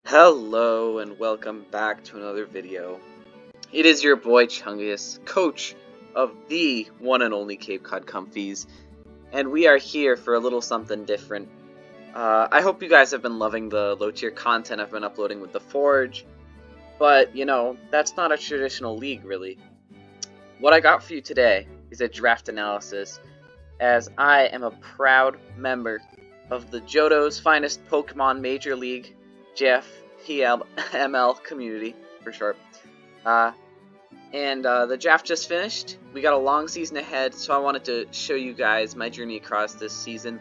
Hello and welcome back to another video. It is your boy Chungus, coach of the one and only Cape Cod Comfies, and we are here for a little something different. I hope you guys have been loving the low tier content I've been uploading with the Forge, but you know, that's not a traditional league really. What I got for you today is a draft analysis, as I am a proud member of the Johto's finest Pokemon Major League, JFPML community, for short. The draft just finished. We got a long season ahead, so I wanted to show you guys my journey across this season.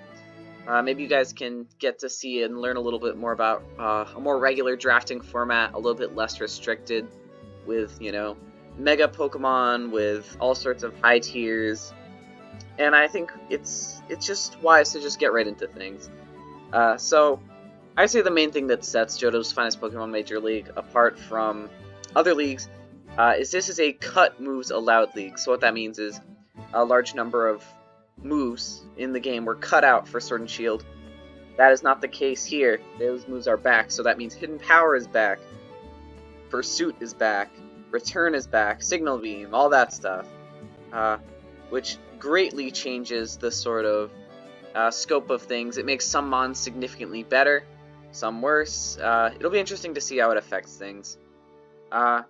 Maybe you guys can get to see and learn a little bit more about a more regular drafting format, a little bit less restricted, with, you know, mega Pokemon, with all sorts of high tiers. And I think it's just wise to just get right into things. So I'd say the main thing that sets Johto's finest Pokemon Major League apart from other leagues is this is a cut moves allowed league. So what that means is a large number of moves in the game were cut out for Sword and Shield. That is not the case here. Those moves are back, so that means Hidden Power is back, Pursuit is back, Return is back, Signal Beam, all that stuff, which greatly changes the sort of scope of things. It makes some mons significantly better, some worse. It'll be interesting to see how it affects things. Our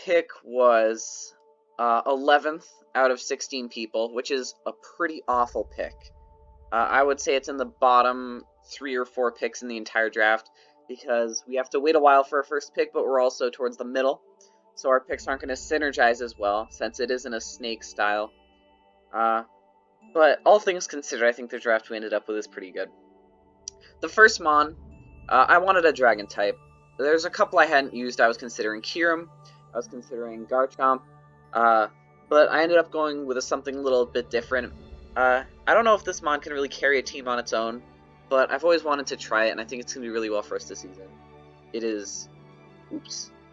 pick was 11th out of 16 people, which is a pretty awful pick. I would say it's in the bottom 3 or 4 picks in the entire draft, because we have to wait a while for our first pick, but we're also towards the middle, so our picks aren't going to synergize as well, since it isn't a snake style. But all things considered, I think the draft we ended up with is pretty good. The first mon, I wanted a dragon type. There's a couple I hadn't used. I was considering Kyurem, I was considering Garchomp, but I ended up going with something a little bit different. I don't know if this mon can really carry a team on its own, but I've always wanted to try it, and I think it's going to be really well for us this season. It is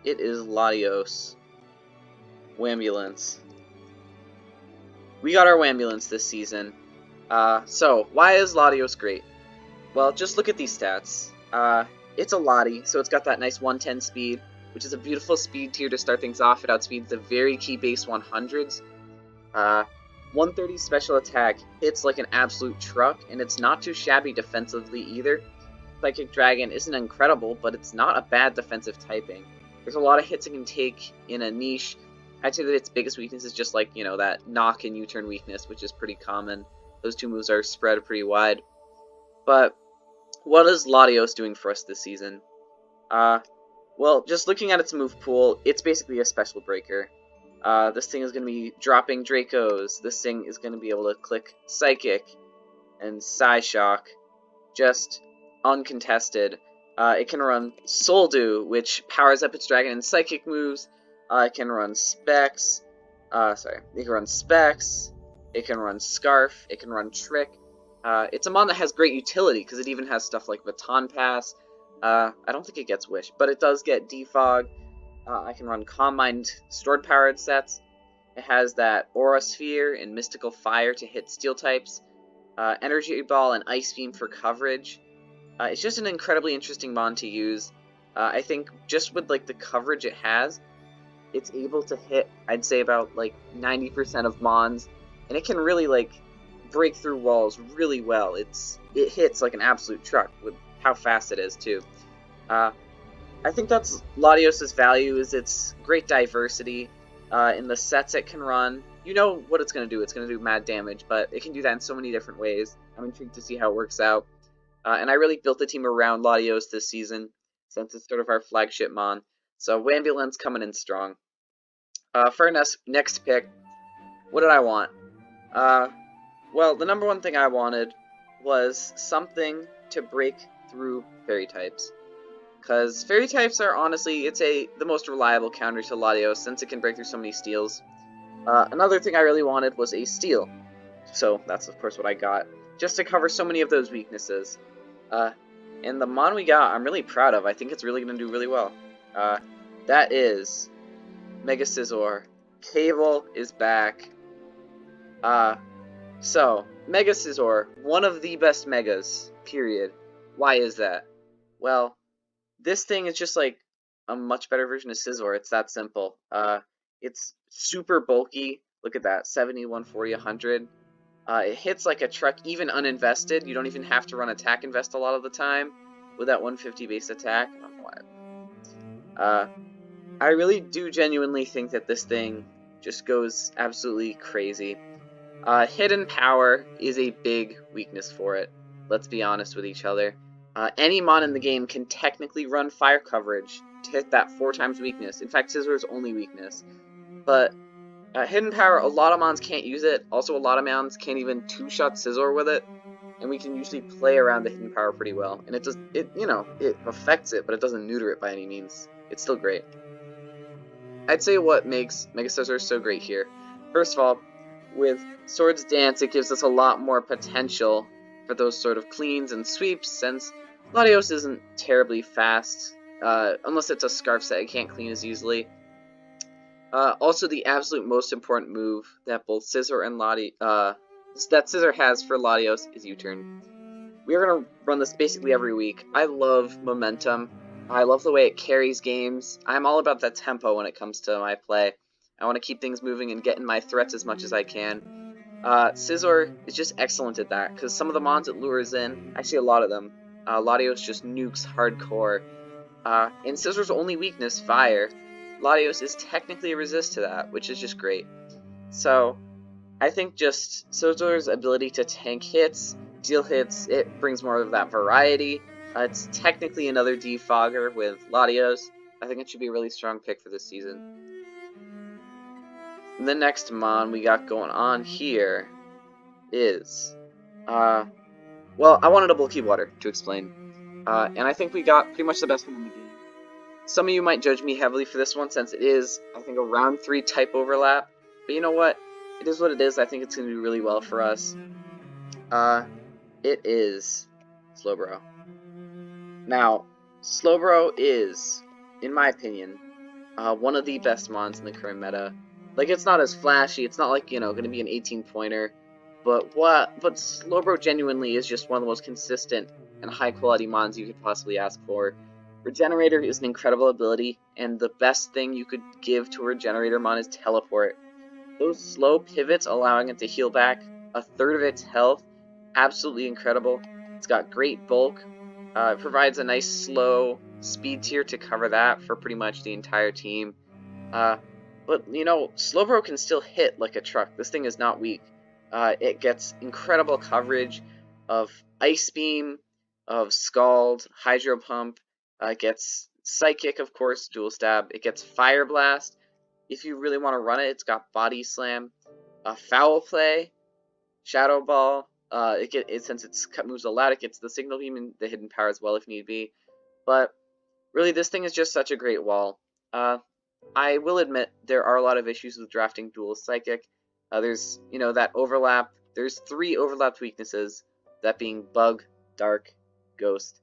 Latios. Wambulance. We got our Wambulance this season. So, why is Latios great? Well, just look at these stats. It's a Lati, so it's got that nice 110 speed, which is a beautiful speed tier to start things off. It outspeeds the very key base 100s. 130 special attack hits like an absolute truck, and it's not too shabby defensively either. Psychic Dragon isn't incredible, but it's not a bad defensive typing. There's a lot of hits it can take in a niche. I'd say that its biggest weakness is just like, you know, that knock and U-turn weakness, which is pretty common. Those two moves are spread pretty wide. But what is Latios doing for us this season? Well, just looking at its move pool, it's basically a special breaker. This thing is going to be dropping Dracos. This thing is going to be able to click Psychic and Psyshock, just uncontested. It can run Soul Dew, which powers up its Dragon and Psychic moves. It can run Specs. It can run Specs. It can run Scarf. It can run Trick. It's a mon that has great utility, because it even has stuff like Baton Pass. I don't think it gets Wish, but it does get Defog. I can run Calm Mind Stored Powered sets. It has that Aura Sphere and Mystical Fire to hit Steel types. Energy Ball and Ice Beam for coverage. It's just an incredibly interesting mon to use. I think just with like the coverage it has, it's able to hit, I'd say, about like 90% of mons, and it can really like break through walls really well. It hits like an absolute truck with how fast it is too. I think that's Latios' value, is its great diversity in the sets it can run. You know what it's going to do. It's going to do mad damage, but it can do that in so many different ways. I'm intrigued to see how it works out. And I really built the team around Latios this season, since it's sort of our flagship mon. So Wambulance coming in strong. For our next pick, what did I want? Well, the number one thing I wanted was something to break through Fairy types. Because Fairy types are honestly, the most reliable counter to Latios, since it can break through so many steals. Another thing I really wanted was a Steel. So that's of course what I got, just to cover so many of those weaknesses. And the mon we got, I'm really proud of. I think it's really going to do really well. That is Mega Cizor. Cable is back. So, Mega Cizor, one of the best Megas, period. Why is that? Well, This thing is just like a much better version of Cizor. It's that simple. It's super bulky. Look at that, 70, 140, 100. It hits like a truck even uninvested. You don't even have to run attack invest a lot of the time with that 150 base attack. I really do genuinely think that this thing just goes absolutely crazy. Hidden power is a big weakness for it. Let's be honest with each other. Any mon in the game can technically run fire coverage to hit that 4 times weakness. In fact, Cizor's only weakness. But hidden power, a lot of mons can't use it. Also, a lot of mons can't even 2-shot Cizor with it. And we can usually play around the hidden power pretty well. And it affects it, but it doesn't neuter it by any means. It's still great. I'd say what makes Mega Cizor so great here. First of all, with Sword's Dance, it gives us a lot more potential for those sort of cleans and sweeps, since Latios isn't terribly fast, unless it's a Scarf set, it can't clean as easily. Also, the absolute most important move that both Cizor and that Cizor has for Latios is U-turn. We're going to run this basically every week. I love momentum. I love the way it carries games. I'm all about that tempo when it comes to my play. I want to keep things moving and get in my threats as much as I can. Cizor is just excellent at that, because some of the mons it lures in, actually a lot of them, Latios just nukes hardcore. And Cizor's only weakness, fire, Latios is technically a resist to that, which is just great. So, I think just Cizor's ability to tank hits, deal hits, it brings more of that variety. It's technically another defogger with Latios. I think it should be a really strong pick for this season. And the next mon we got going on here is, well, I wanted a bulky water to explain. And I think we got pretty much the best one in the game. Some of you might judge me heavily for this one, since it is, I think, a round 3 type overlap. But you know what? It is what it is. I think it's going to do really well for us. It is Slowbro. Now, Slowbro is, in my opinion, one of the best mons in the current meta. Like, it's not as flashy, it's not like, going to be an 18-pointer, but Slowbro genuinely is just one of the most consistent and high-quality mons you could possibly ask for. Regenerator is an incredible ability, and the best thing you could give to a Regenerator mon is Teleport. Those slow pivots allowing it to heal back a third of its health, absolutely incredible. It's got great bulk. It provides a nice slow speed tier to cover that for pretty much the entire team. But, Slowbro can still hit like a truck. This thing is not weak. It gets incredible coverage of Ice Beam, of Scald, Hydro Pump. It gets Psychic, of course, Dual Stab. It gets Fire Blast. If you really want to run it, it's got Body Slam, Foul Play, Shadow Ball. Since it's cut moves allowed, it gets the Signal Beam and the Hidden Power as well if need be. But really, this thing is just such a great wall. I will admit there are a lot of issues with drafting Dual Psychic. There's that overlap. There's 3 overlapped weaknesses, that being Bug, Dark, Ghost.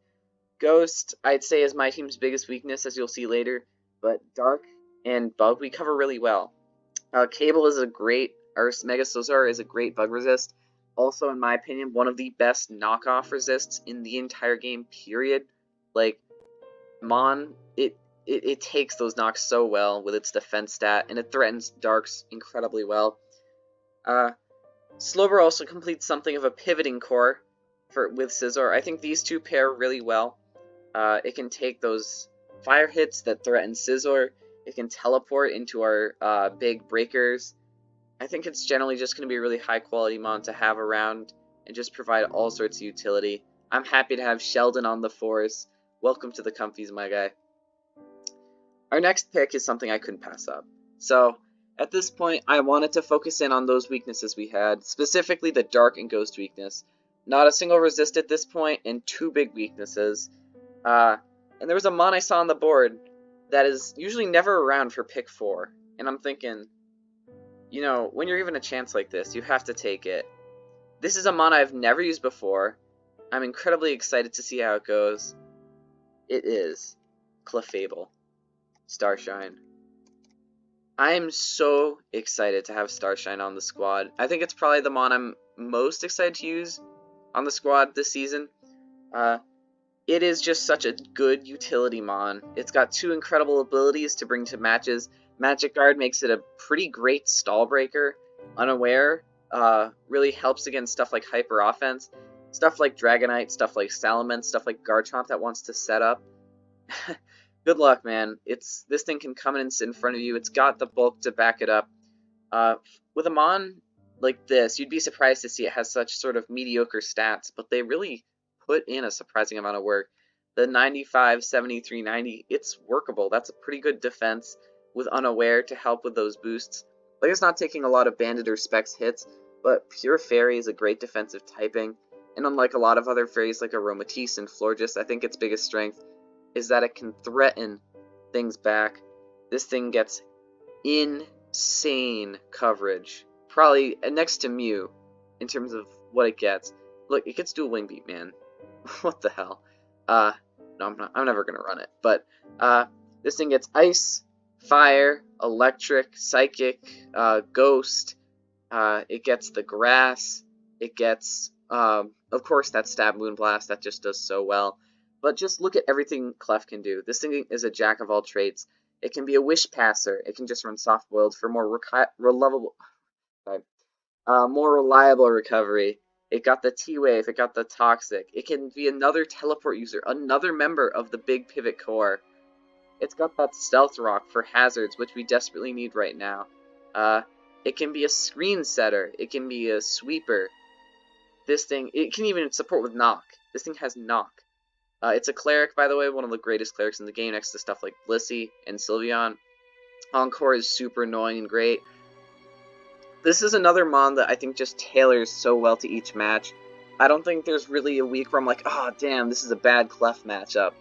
Ghost, I'd say, is my team's biggest weakness, as you'll see later, but Dark and Bug we cover really well. Cable is Mega Cizor is a great bug resist. Also, in my opinion, one of the best knockoff resists in the entire game, period. Like, Mon, it takes those knocks so well with its defense stat, and it threatens Darks incredibly well. Slowbro also completes something of a pivoting core with Cizor. I think these two pair really well. It can take those fire hits that threaten Cizor. It can teleport into our big breakers. I think it's generally just going to be a really high quality mon to have around and just provide all sorts of utility. I'm happy to have Sheldon on the force. Welcome to the comfies, my guy. Our next pick is something I couldn't pass up. So, at this point, I wanted to focus in on those weaknesses we had, specifically the Dark and Ghost weakness. Not a single resist at this point, and 2 big weaknesses. And there was a mon I saw on the board that is usually never around for pick 4. And I'm thinking, when you're given a chance like this, you have to take it. This is a mon I've never used before. I'm incredibly excited to see how it goes. It is Clefable. Starshine. I am so excited to have Starshine on the squad. I think it's probably the mon I'm most excited to use on the squad this season. It is just such a good utility mon. It's got 2 incredible abilities to bring to matches. Magic Guard makes it a pretty great stall breaker. Unaware really helps against stuff like Hyper Offense, stuff like Dragonite, stuff like Salamence, stuff like Garchomp that wants to set up. Good luck, man. This thing can come in and sit in front of you. It's got the bulk to back it up. With a mon like this, you'd be surprised to see it has such sort of mediocre stats, but they really put in a surprising amount of work. The 95, 73, 90, it's workable. That's a pretty good defense with Unaware to help with those boosts. Like, it's not taking a lot of Bandit or Specs hits, but Pure Fairy is a great defensive typing, and unlike a lot of other fairies like Aromatisse and Florges, I think its biggest strength is that it can threaten things back. This thing gets insane coverage. Probably next to Mew in terms of what it gets. Look, it gets dual wing beat, man. What the hell? No, I'm never gonna run it. But this thing gets ice, fire, electric, psychic, ghost. It gets the grass. It gets, of course, that stab moonblast that just does so well. But just look at everything Clef can do. This thing is a jack of all trades. It can be a wish passer. It can just run soft boiled for more more reliable recovery. It got the T-Wave, it got the Toxic. It can be another teleport user, another member of the big pivot core. It's got that Stealth Rock for hazards, which we desperately need right now. It can be a screen setter. It can be a sweeper. This thing, it can even support with Knock. This thing has Knock. It's a Cleric, by the way, one of the greatest Clerics in the game, next to stuff like Blissey and Sylveon. Encore is super annoying and great. This is another mon that I think just tailors so well to each match. I don't think there's really a week where I'm like, oh, damn, this is a bad Clef matchup.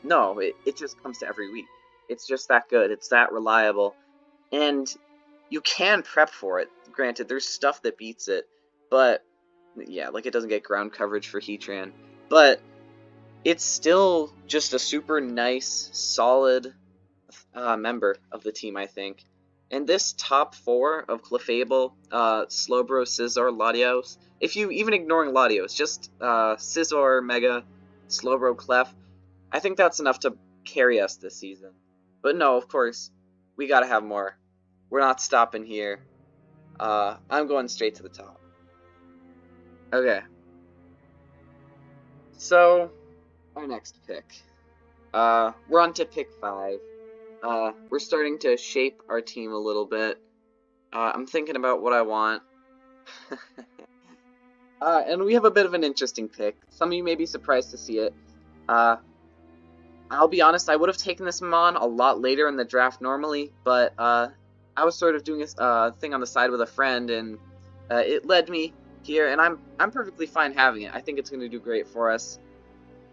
No, it just comes to every week. It's just that good. It's that reliable. And you can prep for it. Granted, there's stuff that beats it. But, yeah, like it doesn't get ground coverage for Heatran. But it's still just a super nice, solid member of the team, I think. And this top 4 of Clefable, Slowbro, Cizor, Latios, if you even ignoring Latios, just Cizor, Mega, Slowbro, Clef, I think that's enough to carry us this season. But no, of course, we gotta have more. We're not stopping here. I'm going straight to the top. Okay. So, our next pick. We're on to pick 5. We're starting to shape our team a little bit. I'm thinking about what I want. And we have a bit of an interesting pick. Some of you may be surprised to see it. I'll be honest, I would have taken this mon a lot later in the draft normally, but I was sort of doing a thing on the side with a friend, and it led me here, and I'm perfectly fine having it. I think it's going to do great for us.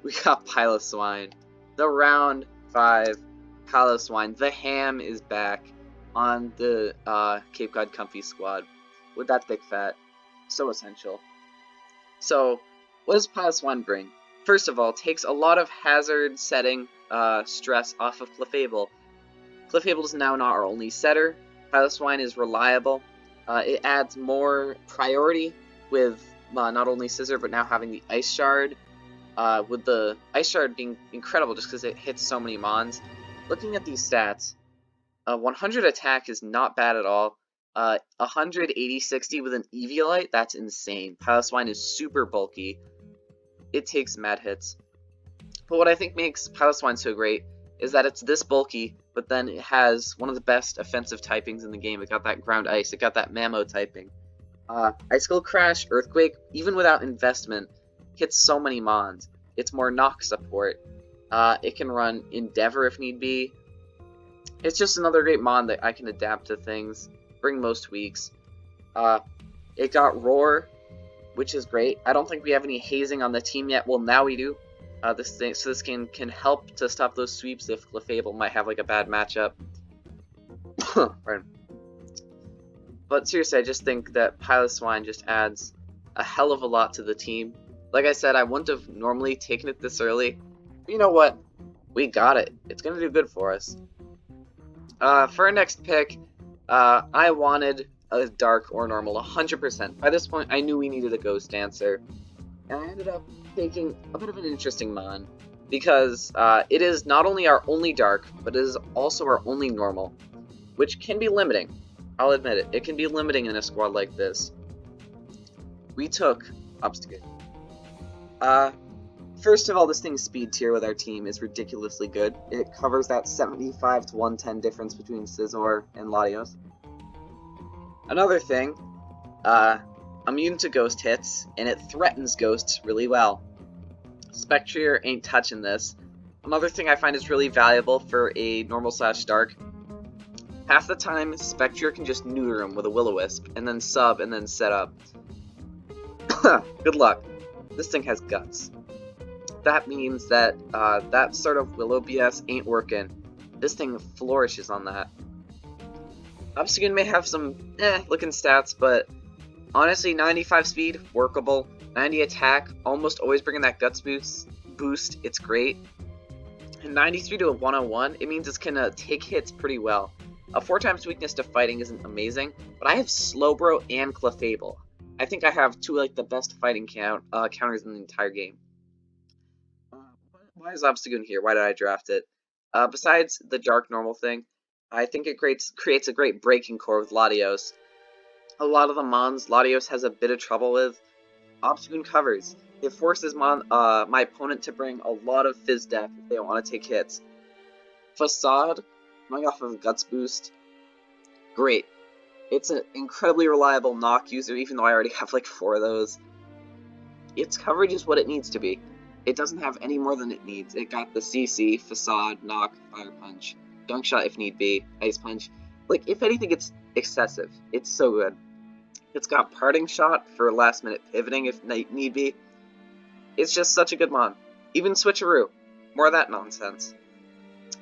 We got Piloswine, the round 5 Piloswine. The ham is back on the Cape Cod Comfy squad with that big fat. So essential. So, what does Piloswine bring? First of all, takes a lot of hazard setting stress off of Clefable. Clefable is now not our only setter. Piloswine is reliable. It adds more priority with not only Cizor, but now having the Ice Shard. With the Ice Shard being incredible just because it hits so many mons. Looking at these stats, 100 attack is not bad at all. 180-60 with an Eviolite, that's insane. Piloswine is super bulky. It takes mad hits. But what I think makes Piloswine so great is that it's this bulky, but then it has one of the best offensive typings in the game. It got that Ground Ice, it got that Mammo typing. Icicle Crash, Earthquake, even without investment, hits so many mons. It's more knock support. It can run Endeavor if need be. It's just another great mon that I can adapt to things, bring most weeks. It got Roar, which is great. I don't think we have any hazing on the team yet. Well, now we do. This can help to stop those sweeps if Clefable might have like a bad matchup. Right. But seriously, I just think that Piloswine just adds a hell of a lot to the team. Like I said, I wouldn't have normally taken it this early. But you know what? We got it. It's going to do good for us. For our next pick, I wanted a Dark or Normal 100%. By this point, I knew we needed a Ghost Dancer. And I ended up taking a bit of an interesting mon. because it is not only our only dark, but it is also our only normal, which can be limiting. I'll admit it. It can be limiting in a squad like this. We took Obstacle. First of all, this thing's speed tier with our team is ridiculously good. It covers that 75 to 110 difference between Cizor and Latios. Another thing, immune to ghost hits, and it threatens ghosts really well. Spectrier ain't touching this. Another thing I find is really valuable for a normal / dark. Half the time, Spectrier can just neuter him with a Will-O-Wisp, and then sub, and then set up. Good luck. This thing has guts. That means that that sort of Willow BS ain't working. This thing flourishes on that. Obstagoon may have some looking stats, but honestly, 95 speed, workable. 90 attack, almost always bringing that guts boost. It's great. And 93 to a 101, it means it's gonna take hits pretty well. A 4 times weakness to fighting isn't amazing, but I have Slowbro and Clefable. I think I have two like the best fighting counters in the entire game. Why is Obstagoon here? Why did I draft it? Besides the dark normal thing, I think it creates a great breaking core with Latios. A lot of the mons Latios has a bit of trouble with. Obstagoon covers. It forces my opponent to bring a lot of Fizz Death if they don't want to take hits. Facade, coming off of Guts Boost, great. It's an incredibly reliable knock user, even though I already have like 4 of those. Its coverage is what it needs to be. It doesn't have any more than it needs. It got the CC, Facade, Knock, Fire Punch, Dunk Shot if need be, Ice Punch. Like, if anything, it's excessive. It's so good. It's got Parting Shot for last minute pivoting if need be. It's just such a good mon. Even Switcheroo. More of that nonsense.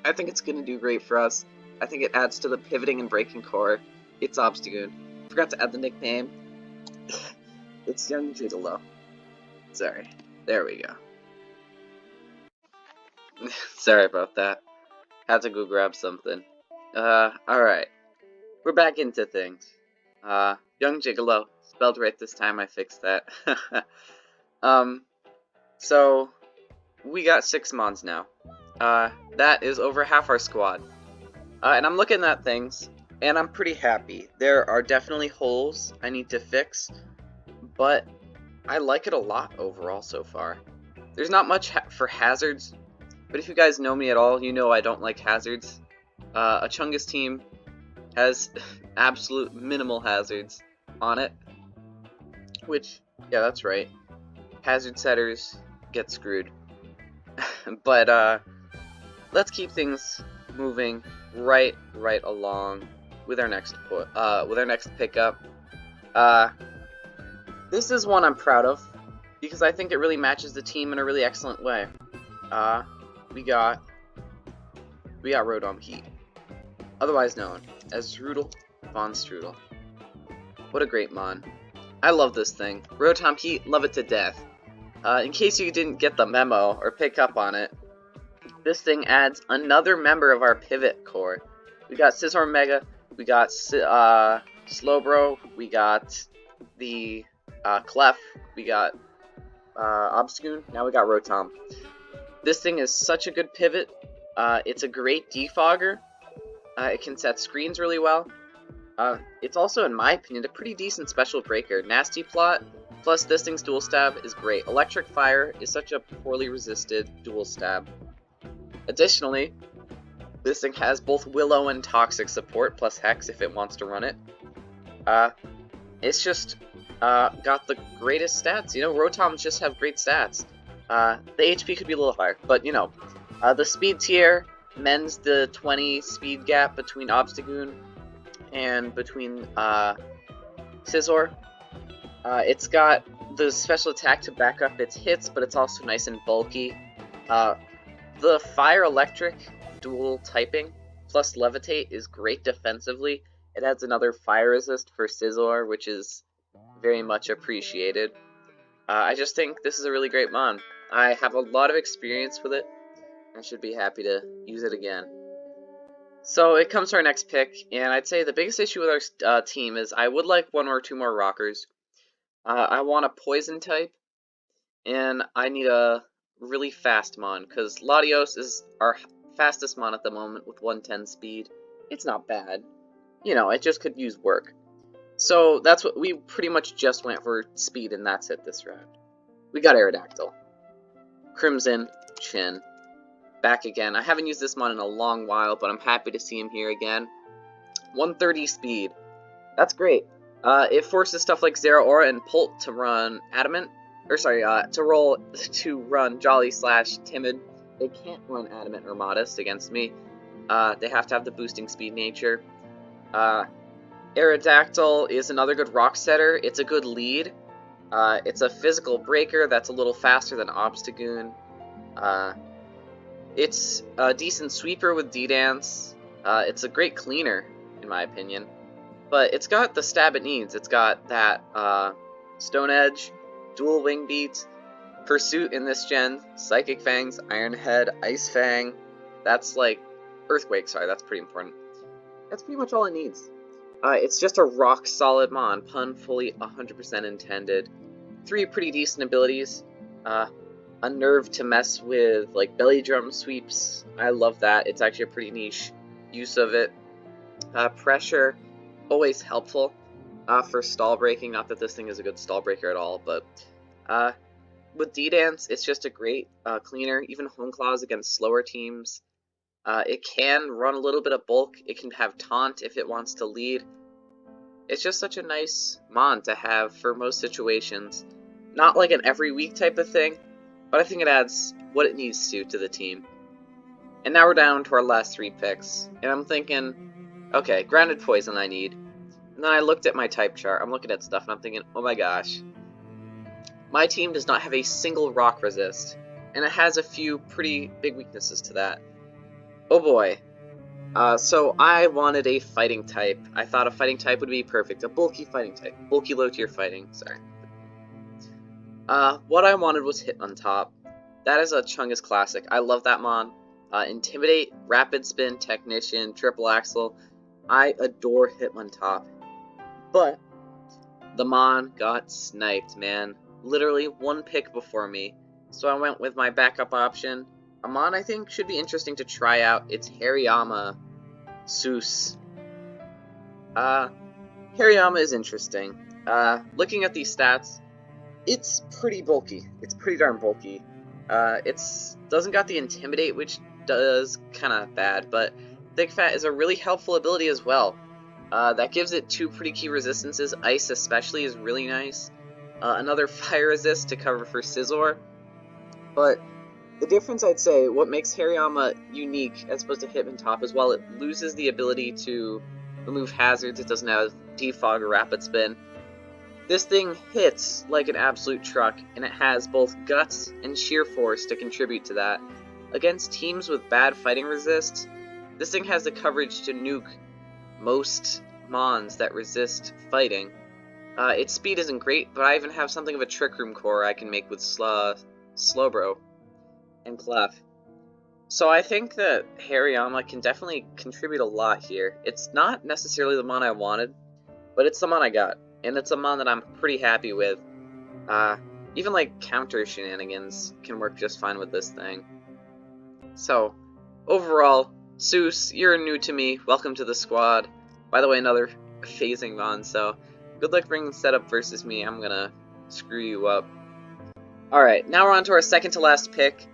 I think it's going to do great for us. I think it adds to the pivoting and breaking core. It's Obstagoon. Forgot to add the nickname. It's Young Jiggalo. Sorry. There we go. Sorry about that. Had to go grab something. Alright. We're back into things. Young Gigolo. Spelled right this time, I fixed that. So, we got 6 mons now. That is over half our squad. And I'm looking at things, and I'm pretty happy. There are definitely holes I need to fix, but I like it a lot overall so far. There's not much for hazards, but if you guys know me at all, you know I don't like hazards. A Chungus team has absolute minimal hazards on it, which, yeah, that's right. Hazard setters get screwed. But let's keep things moving right along with our next pickup. This is one I'm proud of because I think it really matches the team in a really excellent way. We got Rotom Heat, otherwise known as Strudel von Strudel. What a great mon. I love this thing. Rotom Heat, love it to death. In case you didn't get the memo or pick up on it, this thing adds another member of our pivot core. We got Cizor Mega, we got Slowbro, we got the Clef, we got Obstagoon, now we got Rotom. This thing is such a good pivot. It's a great defogger. It can set screens really well. It's also, in my opinion, a pretty decent special breaker. Nasty Plot, plus this thing's dual stab is great. Electric Fire is such a poorly resisted dual stab. Additionally, this thing has both Willow and Toxic support, plus Hex if it wants to run it. It's just got the greatest stats. You know, Rotoms just have great stats. The HP could be a little higher, but you know, the speed tier mends the 20 speed gap between Obstagoon and between Cizor. It's got the special attack to back up its hits, but it's also nice and bulky. The Fire Electric dual typing plus Levitate is great defensively. It adds another fire resist for Cizor, which is very much appreciated. I just think this is a really great mon. I have a lot of experience with it, and should be happy to use it again. So it comes to our next pick, and I'd say the biggest issue with our team is I would like 1 or 2 more rockers. I want a poison type, and I need a really fast mon, because Latios is our fastest mon at the moment with 110 speed. It's not bad. You know, it just could use work. So that's what we pretty much just went for speed, and that's it this round. We got Aerodactyl. Crimson, Chin. Back again. I haven't used this mon in a long while, but I'm happy to see him here again. 130 speed. That's great. It forces stuff like Zeraora and Pult to run Adamant. Or sorry, to run Jolly/Timid. They can't run Adamant or Modest against me. They have to have the boosting speed nature. Aerodactyl is another good rock setter. It's a good lead. It's a physical breaker that's a little faster than Obstagoon. It's a decent sweeper with D-Dance. It's a great cleaner, in my opinion. But it's got the stab it needs. It's got that Stone Edge, Dual Wing Beat, Pursuit in this gen, Psychic Fangs, Iron Head, Ice Fang. That's like Earthquake, sorry, that's pretty important. That's pretty much all it needs. It's just a rock solid mon, pun fully 100% intended. 3 pretty decent abilities. A nerve to mess with, like belly drum sweeps. I love that. It's actually a pretty niche use of it. Pressure, always helpful for stall breaking. Not that this thing is a good stall breaker at all, but with D-Dance, it's just a great cleaner, even Home Claws against slower teams. It can run a little bit of bulk. It can have taunt if it wants to lead. It's just such a nice mon to have for most situations. Not like an every week type of thing, but I think it adds what it needs to the team. And now we're down to our last 3 picks, and I'm thinking, okay, Grounded Poison I need. And then I looked at my type chart, I'm looking at stuff, and I'm thinking, oh my gosh. My team does not have a single rock resist, and it has a few pretty big weaknesses to that. Oh boy. So I wanted a fighting type. I thought a fighting type would be perfect. A bulky fighting type. Bulky low tier fighting, sorry. What I wanted was Hitmontop. That is a Chungus classic. I love that mon. Intimidate, Rapid Spin, Technician, Triple Axle. I adore Hitmontop. But the mon got sniped, man. Literally 1 pick before me. So I went with my backup option. A mon I think should be interesting to try out. It's Hariyama Zeus. Hariyama is interesting. Looking at these stats, it's pretty bulky. It's pretty darn bulky. It's doesn't got the Intimidate, which does kind of bad, but Thick Fat is a really helpful ability as well. That gives it 2 pretty key resistances. Ice especially is really nice. Another fire resist to cover for Cizor. But the difference, I'd say, what makes Hariyama unique as opposed to Hitmontop is while it loses the ability to remove hazards, it doesn't have Defog or Rapid Spin. This thing hits like an absolute truck, and it has both guts and sheer force to contribute to that. Against teams with bad fighting resist, this thing has the coverage to nuke most mons that resist fighting. Its speed isn't great, but I even have something of a Trick Room core I can make with Slowbro and Clef. So I think that Hariyama can definitely contribute a lot here. It's not necessarily the mon I wanted, but it's the mon I got. And it's a mon that I'm pretty happy with. Even like counter shenanigans can work just fine with this thing. So, overall, Zeus, you're new to me. Welcome to the squad. By the way, another phasing mon, so good luck bringing setup versus me. I'm gonna screw you up. Alright, now we're on to our second to last pick.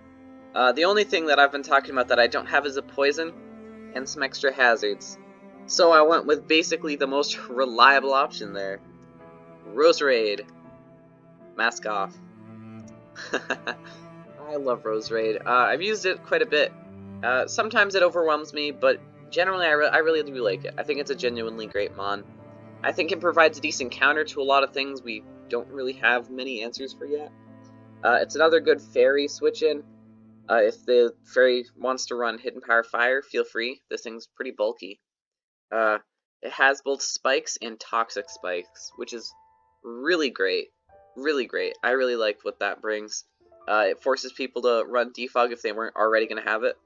The only thing that I've been talking about that I don't have is a poison and some extra hazards. So I went with basically the most reliable option there. Roserade. Mask off. I love Roserade. I've used it quite a bit. Sometimes it overwhelms me, but generally I really do like it. I think it's a genuinely great mon. I think it provides a decent counter to a lot of things we don't really have many answers for yet. It's another good fairy switch-in. If the fairy wants to run Hidden Power Fire, feel free. This thing's pretty bulky. It has both spikes and toxic spikes, which is really great. Really great. I really like what that brings. It forces people to run defog if they weren't already going to have it.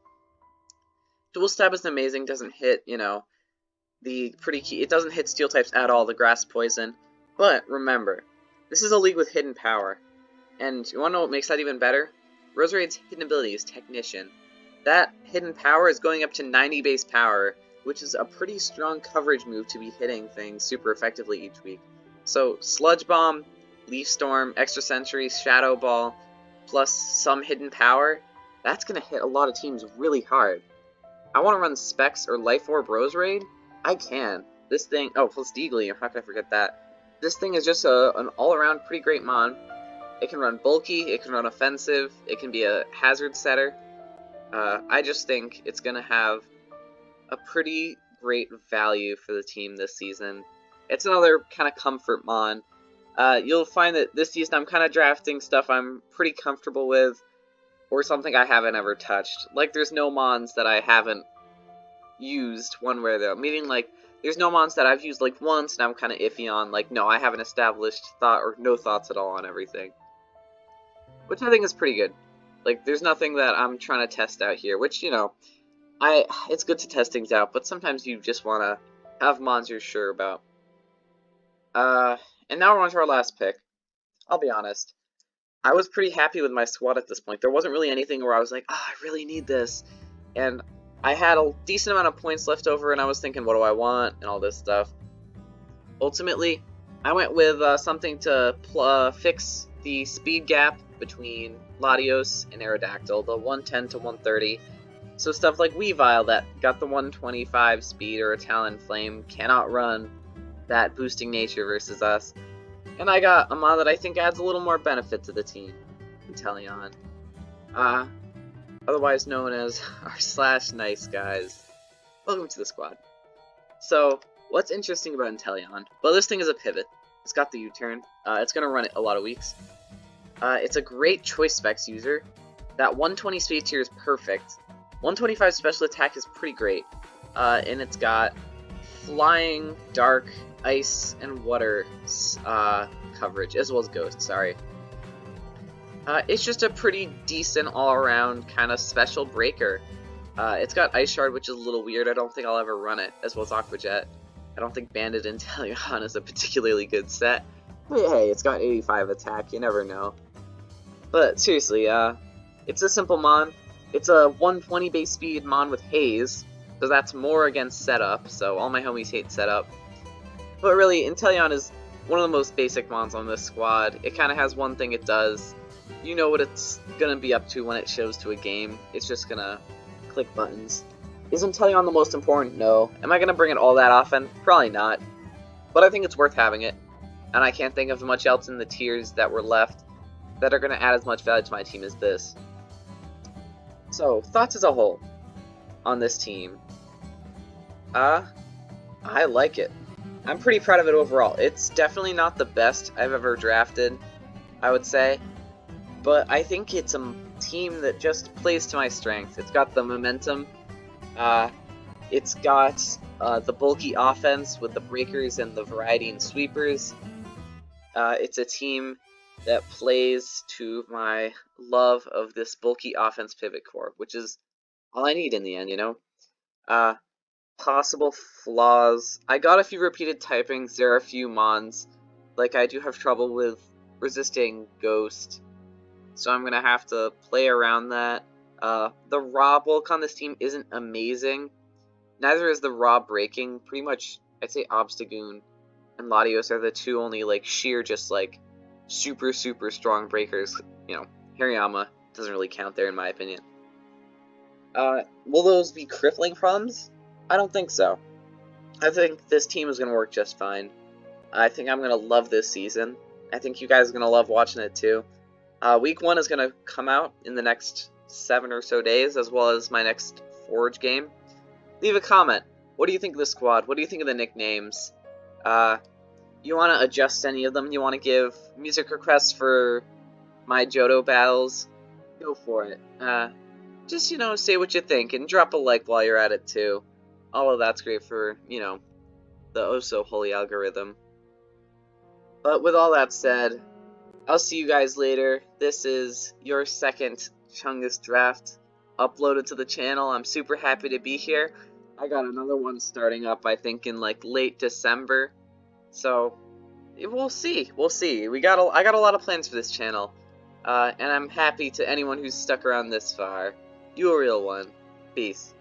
Dual Stab is amazing. Doesn't hit, you know, the pretty key. It doesn't hit steel types at all, the grass poison. But remember, this is a league with hidden power. And you want to know what makes that even better? Roserade's hidden ability is Technician. That hidden power is going up to 90 base power, which is a pretty strong coverage move to be hitting things super effectively each week. So Sludge Bomb, Leaf Storm, Extra Sentry, Shadow Ball, plus some hidden power, that's going to hit a lot of teams really hard. I want to run Specs or Life Orb Roserade? I can. This thing, oh, plus Deagly, how can I forget that? This thing is just an all-around pretty great mon. It can run bulky, it can run offensive, it can be a hazard setter. I just think it's going to have a pretty great value for the team this season. It's another kind of comfort mon. You'll find that this season I'm kind of drafting stuff I'm pretty comfortable with, or something I haven't ever touched. Like, there's no mons that I haven't used one way or the other. Meaning, like, there's no mons that I've used, like, once and I'm kind of iffy on. Like, no, I haven't established thought or no thoughts at all on everything. Which I think is pretty good. Like, there's nothing that I'm trying to test out here, which, you know, it's good to test things out, but sometimes you just want to have mons you're sure about. And now we're on to our last pick. I'll be honest. I was pretty happy with my squad at this point. There wasn't really anything where I was like, I really need this. And I had a decent amount of points left over, and I was thinking, what do I want, and all this stuff. Ultimately, I went with something to fix the speed gap between Latios and Aerodactyl, the 110 to 130. So stuff like Weavile that got the 125 speed or a Talonflame cannot run that boosting nature versus us. And I got a mon that I think adds a little more benefit to the team, Inteleon. Otherwise known as our / nice guys. Welcome to the squad. So, what's interesting about Inteleon? Well, this thing is a pivot. It's got the U-turn. It's going to run it a lot of weeks. It's a great choice specs user. That 120 speed tier is perfect. 125 special attack is pretty great. And it's got flying, dark, ice, and water coverage, as well as ghost, sorry. It's just a pretty decent all-around kind of special breaker. It's got Ice Shard, which is a little weird. I don't think I'll ever run it, as well as Aqua Jet. I don't think Bandit Inteleon is a particularly good set. But hey, it's got 85 attack, you never know. But seriously, it's a simple mon. It's a 120 base speed mon with Haze, so that's more against setup, so all my homies hate setup. But really, Inteleon is one of the most basic mons on this squad. It kind of has one thing it does. You know what it's going to be up to when it shows to a game. It's just going to click buttons. Is Inteleon the most important? No. Am I going to bring it all that often? Probably not. But I think it's worth having it. And I can't think of much else in the tiers that were left that are going to add as much value to my team as this. So, thoughts as a whole on this team. I like it. I'm pretty proud of it overall. It's definitely not the best I've ever drafted, I would say. But I think it's a team that just plays to my strength. It's got the momentum. It's got the bulky offense with the breakers and the variety in sweepers. It's a team that plays to my love of this bulky offense pivot core, which is all I need in the end, you know? Possible flaws. I got a few repeated typings. There are a few mons. Like, I do have trouble with resisting Ghost, so I'm going to have to play around that. The raw bulk on this team isn't amazing. Neither is the raw breaking. Pretty much, I'd say Obstagoon and Latios are the two only, like, sheer, just, like, super, super strong breakers. You know, Hariyama doesn't really count there, in my opinion. Will those be crippling problems? I don't think so. I think this team is going to work just fine. I think I'm going to love this season. I think you guys are going to love watching it too. Week 1 is going to come out in the next 7 or so days, as well as my next Forge game. Leave a comment. What do you think of the squad? What do you think of the nicknames? You want to adjust any of them? You want to give music requests for my Johto battles? Go for it. Just, you know, say what you think, and drop a like while you're at it too. All of that's great for, you know, the oh-so-holy algorithm. But with all that said, I'll see you guys later. This is your second Chungus draft uploaded to the channel. I'm super happy to be here. I got another one starting up, I think, in like late December. So, we'll see. We'll see. I got a lot of plans for this channel. and I'm happy to anyone who's stuck around this far. You a real one. Peace.